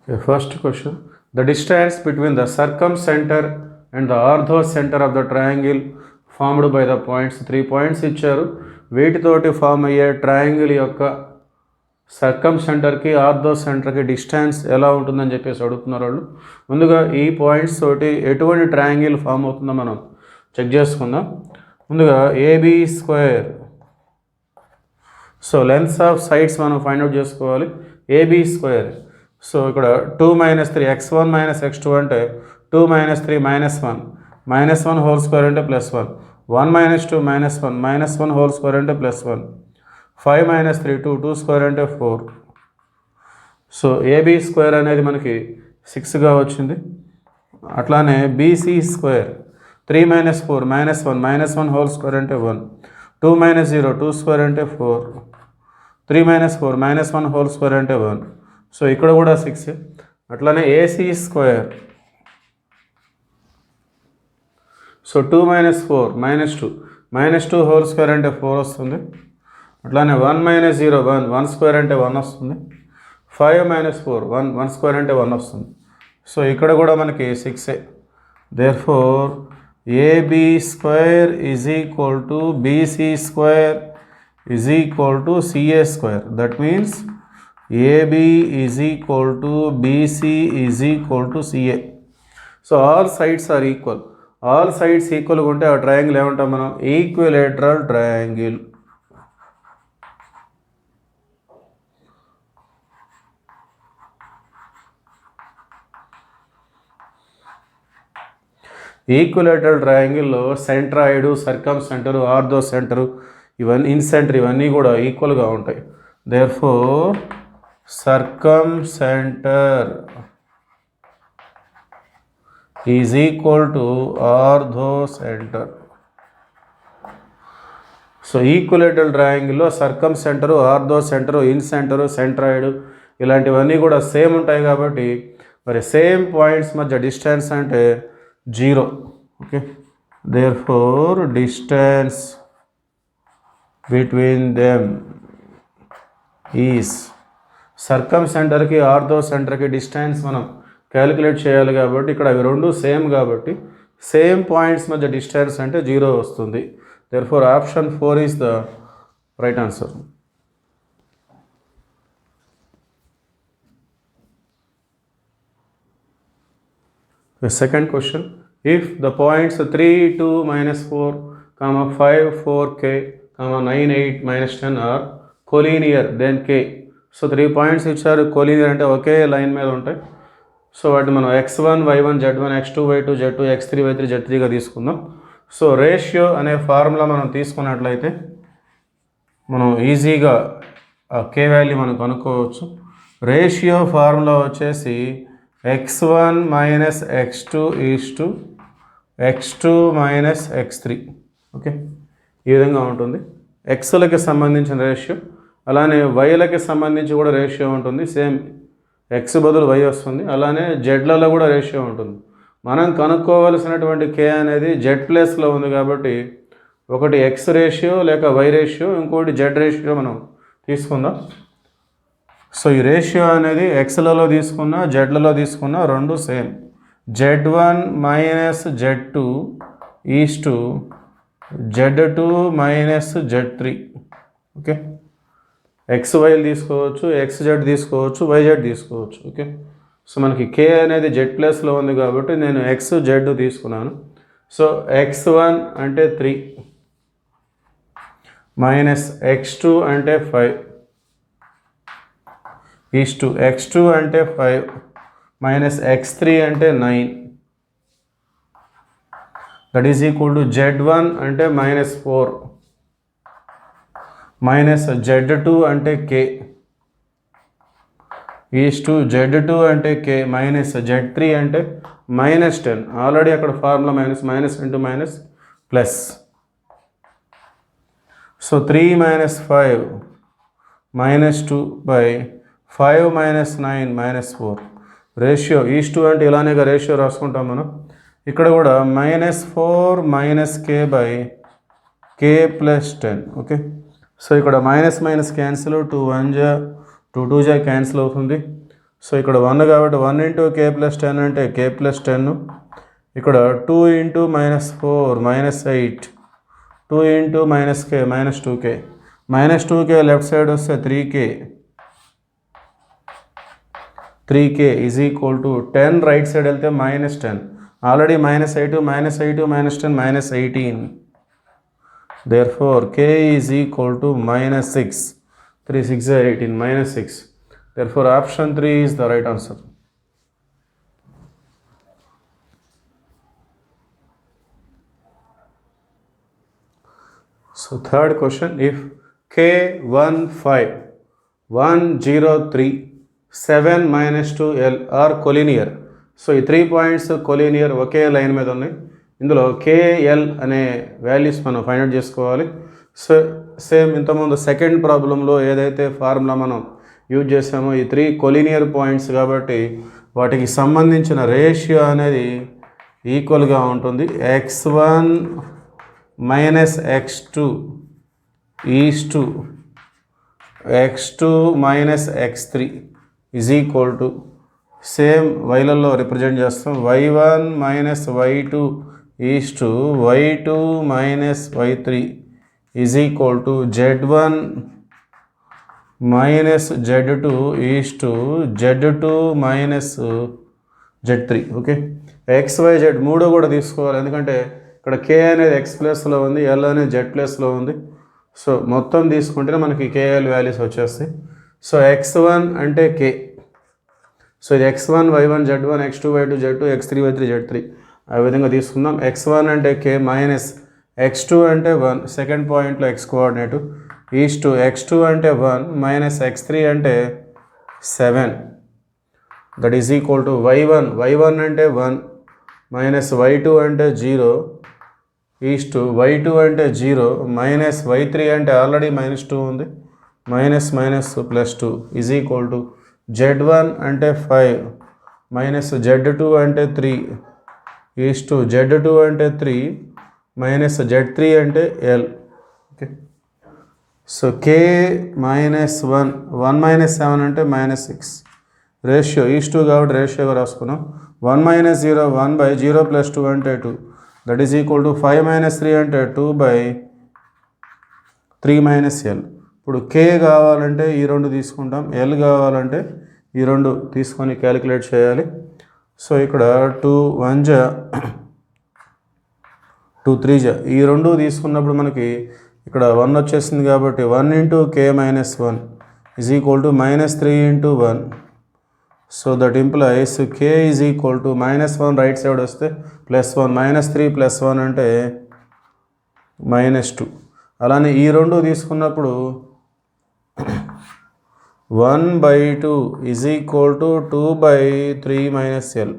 Okay, first question. The distance between the circumcenter and the orthocenter of the triangle formed by the points 3 points ఇచ్చారు. వీటితోటి form అయ్యే triangle యొక్క సర్కంసెంటర్కి ఆర్థోసెంటర్కి distance ఎలా ఉంటుందని చెప్పేసి అడుగుతున్నారు వాళ్ళు. ముందుగా ఈ పాయింట్స్ తోటి ఎటువంటి ట్రయాంగిల్ ఫామ్ అవుతుందో మనం చెక్ చేసుకుందాం. ముందుగా AB square. So lens of sides మనం ఫైండ్ అవుట్ చేసుకోవాలి. AB square. సో ఇక్కడ 2 - 3 x1 - x2 అంటే 2 - 3 -1 -1 హోల్ స్క్వేర్ అంటే +1 1 - 2 -1 -1 హోల్ స్క్వేర్ అంటే +1 5 - 3 2 స్క్వేర్ అంటే 4. సో ఏబీ స్క్వేర్ అనేది మనకి 6గా వచ్చింది. అట్లానే బీసీ స్క్వేర్ 3 - 4 -1 -1 హోల్ స్క్వేర్ అంటే 1 2 - 0 2 స్క్వేర్ అంటే 4 3 - 4 -1 హోల్ స్క్వేర్ అంటే 1. సో ఇక్కడ కూడా 6. అట్లానే AC square. So 2 - 4 -2 -2 whole square అంటే 4 వస్తుంది. అట్లానే 1 - 0 1 స్క్వేర్ అంటే 1 వస్తుంది. 5 - 4 1 స్క్వేర్ అంటే 1 వస్తుంది. సో ఇక్కడ కూడా మనకి 6. Therefore AB square is equal to BC square is equal to CA square. That means AB is equal to BC is equal to CA. So all sides are equal. All sides equal ఉంటే ఆ triangle ఏమంటాం మనం? Equilateral triangle. Equilateral ట్రయాంగిల్లో centroid, circumcenter, orthocenter ఇవన్నీ incenter ఇవన్నీ కూడా ఈక్వల్గా ఉంటాయి. Therefore circumcenter is equal to orthocenter. So equilateral ట్రయాంగిల్లో సర్కంసెంటర్, ఆర్థోసెంటర్, ఇన్సెంటర్, సెంట్రాయిడ్ ఇలాంటివన్నీ కూడా సేమ్ ఉంటాయి కాబట్టి మరి సేమ్ పాయింట్స్ మధ్య డిస్టెన్స్ అంటే 0. Okay, therefore distance between them is సర్కంసెంటర్కి ఆర్థోసెంటర్కి డిస్టెన్స్ మనం క్యాలిక్యులేట్ చేయాలి కాబట్టి ఇక్కడ అవి రెండు సేమ్ కాబట్టి సేమ్ పాయింట్స్ మధ్య డిస్టెన్స్ అంటే 0 వస్తుంది. Therefore option 4 is the right answer. Second question. If the points 3 2 -4 5 4 k 9 8 -10 are collinear then k. So 3 points ఇచ్చారు. కొలీనియర్ అంటే ఒకే లైన్ మీద ఉంటాయి. సో వాటిని మనం x1 y1 z1 x2 y2 z2 x3 y3 z3గా తీసుకుందాం. సో రేషియో అనే formula మనం తీసుకున్నట్లయితే మనం ఈజీగా ఆ k వాల్యూ మనం కనుక్కోవచ్చు. రేషియో ఫార్ములా వచ్చేసి x1 - x2 = x2 - x3. Okay, ఈ విధంగా ఉంటుంది. ఎక్స్లకి సంబంధించిన రేషియో, అలానే వైలకి సంబంధించి కూడా రేషియో ఉంటుంది. సేమ్ ఎక్స్ బదులు వై వస్తుంది. అలానే జెడ్లలో కూడా రేషియో ఉంటుంది. మనం కనుక్కోవలసినటువంటి కే అనేది జెడ్ ప్లేస్లో ఉంది కాబట్టి ఒకటి ఎక్స్ రేషియో లేక వై రేషియో, ఇంకోటి జెడ్ రేషియో మనం తీసుకుందాం. సో ఈ రేషియో అనేది ఎక్స్లలో తీసుకున్నా జెడ్లలో తీసుకున్నా రెండు same. z1 - z2 = z2 - z3. Okay, XY తీసుకోవచ్చు, XZ తీసుకోవచ్చు, YZ తీసుకోవచ్చు. ఓకే, సో మనకి K అనేది జెడ్ ప్లస్లో ఉంది కాబట్టి నేను XZ తీసుకున్నాను. సో x1 అంటే 3 -x2 అంటే 5 x2 అంటే 5 -x3 అంటే 9. That is equal to z1 అంటే -4 -z2 అంటే k z2 అంటే k -z3 అంటే -10. ఆల్రెడీ అక్కడ formula minus into minus plus. So 3 - 5 -2 5 -9 -4. Ratio 2 అంటే ఇలానేగా రేషియో రాసుకుంటాం మనం. ఇక్కడ కూడా -4 k + 10. ఓకే, సో ఇక్కడ మైనస్ క్యాన్సిల్, 2 1 2 2 క్యాన్సిల్ అవుతుంది. సో ఇక్కడ 1 కాబట్టి 1 ఇంటూ కే ప్లస్ 10 అంటే కే ప్లస్ 10. ఇక్కడ 2 into -4 -8, 2 into -k -2k, -2k left side వస్తే 3k is equal to 10 right side వెళ్తే -10, already -8 -10 -18. Therefore k is equal to -6. 3 6 18 -6. Therefore option 3 is the right answer. So third question, if K15 103 7 are collinear. So ఈ 3 points collinear ఒకే line మీద ఉన్నాయి. ఇందులో KL అనే values మనం find out చేసుకోవాలి. So same ఇంతకుముందు second ప్రాబ్లంలో ఏదైతే ఫార్ములా మనం యూజ్ చేసామో ఈ 3 కొలీనియర్ పాయింట్స్ కాబట్టి వాటికి సంబంధించిన రేషియో అనేది ఈక్వల్గా ఉంటుంది. x1 - x2 is to x2 - x3 is equal to same వైలలో రిప్రజెంట్ చేస్తాం. y1 - y2 is to y2 - y3 is equal to z1 - z2 is to z2 - z3. Okay, XYZ మూడు కూడా తీసుకోవాలి, ఎందుకంటే ఇక్కడ k అనేది x ప్లేస్లో ఉంది, L అనేది z ప్లేస్లో ఉంది. సో మొత్తం తీసుకుంటేనే మనకి KL వాల్యూస్ వచ్చేస్తాయి. సో x1 అంటే k, సో ఇది x1 y1 z1 x2 y2 z2 x3 y3 z3 ఆ విధంగా తీసుకుందాం. x1 అంటే k మైనస్ x2 అంటే 1, సెకండ్ పాయింట్లో x coordinate, is to x2 అంటే 1 మైనస్ x3 అంటే 7, that is equal to y1 అంటే 1 మైనస్ y2 అంటే 0 ఈజ్ టు y2 అంటే 0 మైనస్ y3 అంటే ఆల్రెడీ -2 ఉంది, minus +2 is equal to z1 అంటే 5 మైనస్ z2 అంటే 3 ఈజ్ టు z2 అంటే 3 మైనస్ z3 అంటే L. ఓకే, సో k -1 7 అంటే -6, రేషియో ఈజ్ టు కాబట్టి రేషియోగా రాసుకున్నాం. 1 - 0 1/0 + 2 అంటే 2, దట్ ఈజ్ ఈక్వల్ టు 5 - 3 అంటే 2/3 - L. ఇప్పుడు k కావాలంటే ఈ రెండు తీసుకుంటాం, L కావాలంటే ఈ రెండు తీసుకొని క్యాలిక్యులేట్ చేయాలి. సో ఇక్కడ 2 1 2 3 ఈ రెండు తీసుకున్నప్పుడు మనకి ఇక్కడ 1 వచ్చేసింది కాబట్టి 1 into k -1 is equal to -3 into 1. So that implies k is equal to -1 right side వస్తే +1 -3 + 1 అంటే -2. అలానే ఈ రెండు తీసుకున్నప్పుడు 1/2 is equal to 2/3 - L.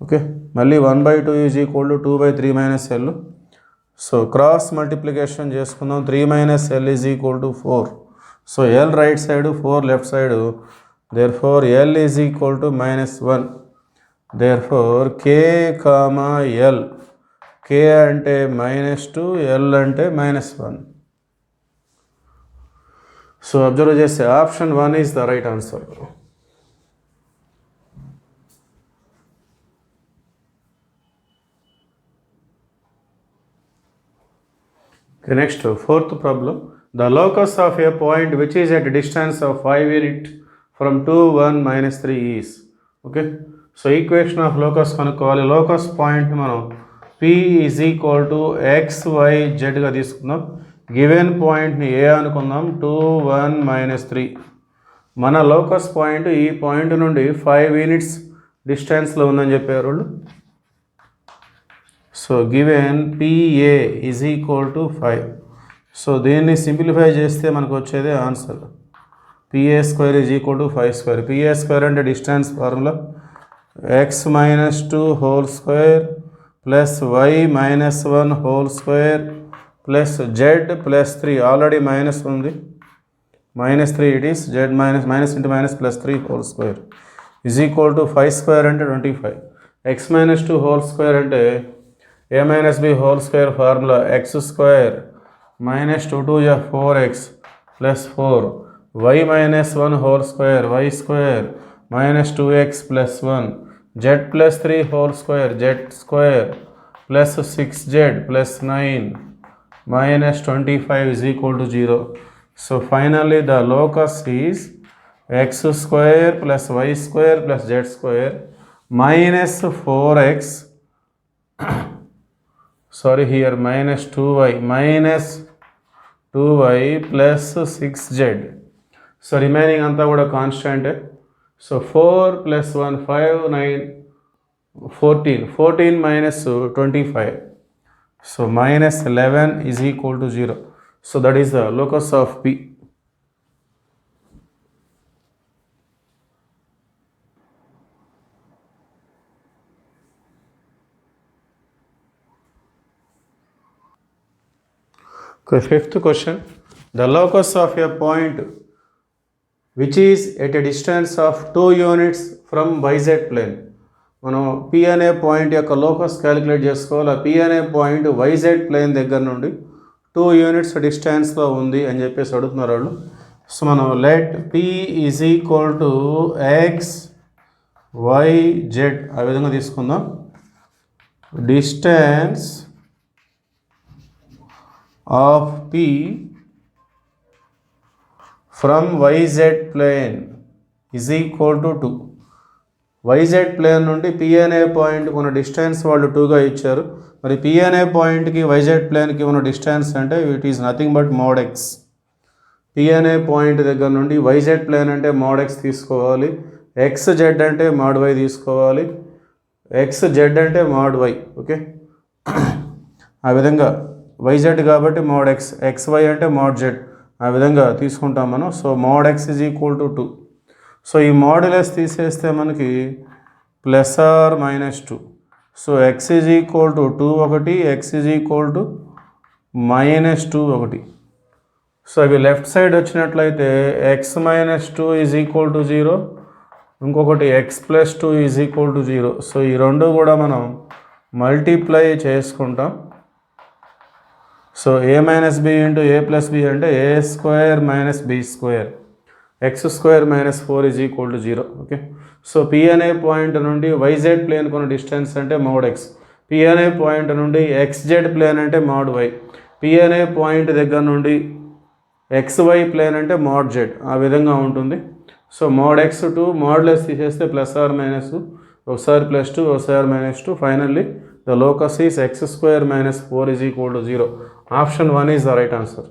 Okay, మళ్ళీ 1/2 is equal to 2/3 - L. So cross multiplication చేసుకుందాం. 3 - L is equal to 4. So L right side 4 left side, therefore L is equal to -1. therefore k, L, k అంటే -2 L అంటే -1. So observe చేస్తే option 1 is the right answer. Okay, next, fourth problem. The locus of a point which is at a distance of 5 unit from 2 1 -3 is. Okay, so equation of locus కనుక్కోవాలి. locus point మనం P is equal to x y z గా తీసుకుందాం. Given పాయింట్ని ఏ అనుకుందాం, 2 1 -3. మన locus point ఈ point నుండి 5 units డిస్టెన్స్లో ఉందని చెప్పారు వాళ్ళు. So given PA is equal to 5. So దీన్ని సింప్లిఫై చేస్తే మనకు వచ్చేదే answer. PA² is equal to 5². PA² అంటే distance formula x -2 whole square plus y -1 whole square plus z +3, already minus ఉంది, -3 it is z minus into minus +3 whole square is equal to 5² అంటే 25. x -2 whole square అంటే a - b whole square formula x² -2 2 4x +4 y minus 1 whole square, y square minus 2x plus 1, z plus 3 whole square, z square plus 6z plus 9 minus 25 is equal to 0. So finally the locus is x square plus y square plus z square minus 4x sorry here minus 2y plus 6z. So remaining anta kuda constant. So 4 plus 1 5 9 14 minus 25. So minus 11 is equal to 0. So that is the locus of P. Okay, fifth question. The locus of a point which is at a distance of 2 units from YZ plane. మనం P అనే point యొక్క locus calculate చేసుకోవాలి. P అనే point YZ plane దగ్గర నుండి 2 units డిస్టెన్స్లో ఉంది అని చెప్పేసి అడుగుతున్నారు వాళ్ళు. సో మనం let P is equal to x YZ ఆ విధంగా తీసుకుందాం. Distance of P from YZ plane is equal to 2. YZ plane నుండి P అనే పాయింట్కి ఉన్న డిస్టెన్స్ వాళ్ళు 2గా ఇచ్చారు. మరి P అనే పాయింట్కి YZ ప్లేన్కి ఉన్న డిస్టెన్స్ అంటే it is nothing but mod x. P అనే పాయింట్ దగ్గర నుండి YZ ప్లేన్ అంటే మోడ్ ఎక్స్ తీసుకోవాలి, XZ అంటే మోడ్ వై తీసుకోవాలి, XZ అంటే మోడ్ వై. ఓకే, ఆ విధంగా YZ కాబట్టి మోడ్ ఎక్స్, XY అంటే మోడ్ Z, ఆ విధంగా తీసుకుంటాం మనం. So mod x is equal to 2. So ఈ మాడ్యులస్ తీసేస్తే మనకి plus or minus 2. So x is equal to 2 ఒకటి, x is equal to minus 2 ఒకటి. సో అవి లెఫ్ట్ సైడ్ వచ్చినట్లయితే x minus 2 is equal to 0, ఇంకొకటి x plus 2 is equal to 0. So ఈ రెండు కూడా మనం మల్టిప్లై చేసుకుంటాం. So a minus b into a plus b అంటే a square minus b square, x square minus 4 is equal to 0. Okay, so P అనే point నుండి YZ plane కొన్న distance అంటే మోడ్ ఎక్స్, P అనే పాయింట్ నుండి XZ plane అంటే mod why, P అనే point దగ్గర నుండి XY ప్లేన్ అంటే మోడ్ Z, ఆ విధంగా ఉంటుంది. సో మోడ్ ఎక్స్ 2 మోడ్లెస్ తీసేస్తే ప్లస్ ఆర్ మైనస్, ఒకసారి ప్లస్ 2 ఒకసారి minus 2. Finally the locus is x² - 4 is equal to 0. Option 1 is the right answer.